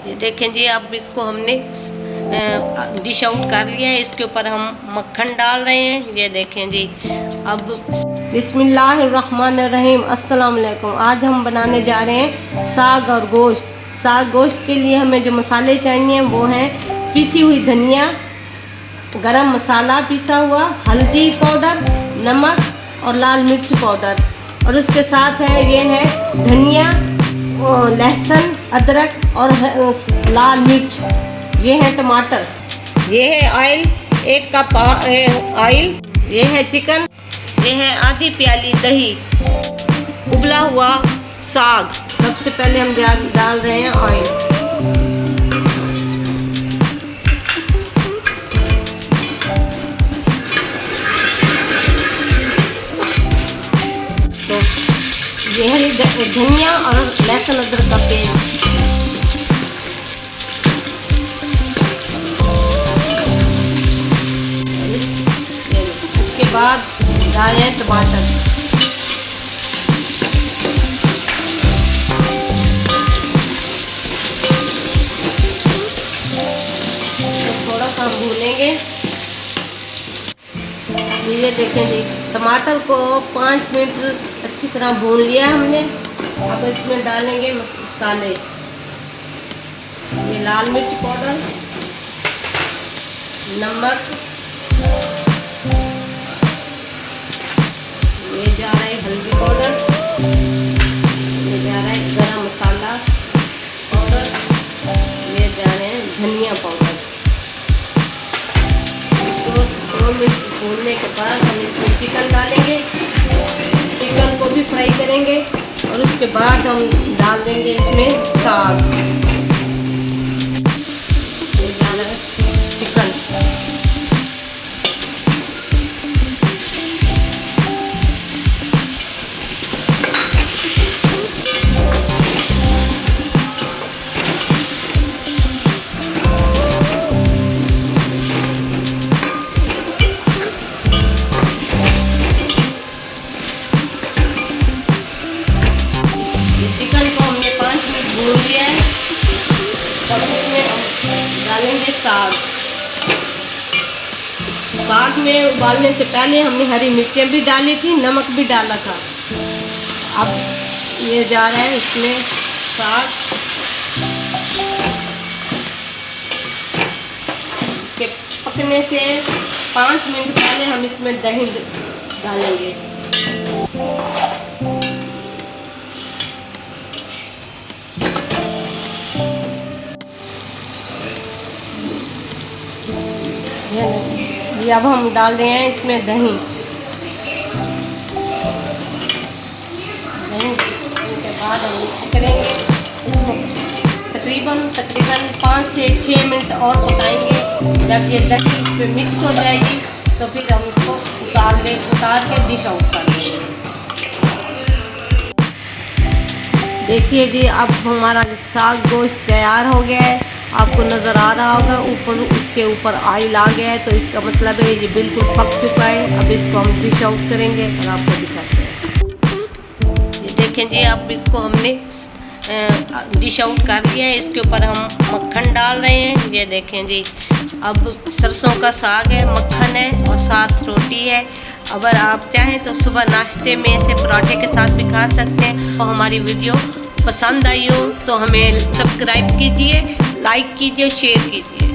ये देखें जी, अब इसको हमने डिश आउट कर लिया है। इसके ऊपर हम मक्खन डाल रहे हैं। ये देखें जी। अब बिस्मिल्लाहिर्रहमानिर्रहीम, अस्सलाम वालेकुम। आज हम बनाने जा रहे हैं साग और गोश्त। साग गोश्त के लिए हमें जो मसाले चाहिए वो हैं पिसी हुई धनिया, गरम मसाला पिसा हुआ, हल्दी पाउडर, नमक और लाल मिर्च पाउडर। और उसके साथ है ये है धनिया, लहसुन, अदरक और लाल मिर्च। ये है टमाटर, ये है ऑयल, 1 कप ऑयल, ये है चिकन, ये है आधी प्याली दही, उबला हुआ साग। सबसे पहले हम डाल रहे हैं ऑयल। तो ये है धनिया और लहसुन अदरक का पेस्ट। उसके बाद डाले हैं टमाटर, तो थोड़ा सा भूनेंगे। ये देखें जी, टमाटर को 5 मिनट अच्छी तरह भून लिया हमने। अब इसमें डालेंगे मसाले। ये लाल मिर्च पाउडर, नमक, ये जा रहा है हल्दी पाउडर, ये जा रहा है गरम मसाला पाउडर, ये जा रहे हैं धनिया पाउडर। इसको 2 मिनट भूनने के बाद हम इसमें चिकन डालेंगे। चिकन को भी फ्राई करेंगे और उसके बाद हम डाल देंगे इसमें साग। ये जा रहा है चिकन। चिकन को हमने 5 मिनट भून लिया है। तब इसमें हम डालेंगे साग। साग में उबालने से पहले हमने हरी मिर्चें भी डाली थी, नमक भी डाला था। अब ये जा रहा है इसमें साग। के पकने से 5 मिनट पहले हम इसमें दही डालेंगे। ये अब हम डाल रहे हैं इसमें दही। के बाद हम मिक्स करेंगे। इसको तकरीबन 5 से 6 मिनट और पकाएंगे। जब ये दही इस पर मिक्स हो जाएगी तो फिर हम इसको उतार के डिश आउट कर देंगे। देखिए जी, अब हमारा साग गोश्त तैयार हो गया है। आपको नज़र आ रहा होगा ऊपर, उसके ऊपर ऑयल आ गया है, तो इसका मतलब है ये बिल्कुल पक चुका है। अब इसको हम डिश आउट करेंगे और आपको दिखाते हैं। ये देखें जी, अब इसको हमने डिश आउट कर लिया है। इसके ऊपर हम मक्खन डाल रहे हैं। ये देखें जी, अब सरसों का साग है, मक्खन है और साथ रोटी है। अगर आप चाहें तो सुबह नाश्ते में इसे पराठे के साथ भी खा सकते हैं। और हमारी वीडियो पसंद आई हो तो हमें सब्सक्राइब कीजिए, लाइक कीजिए, शेयर कीजिए।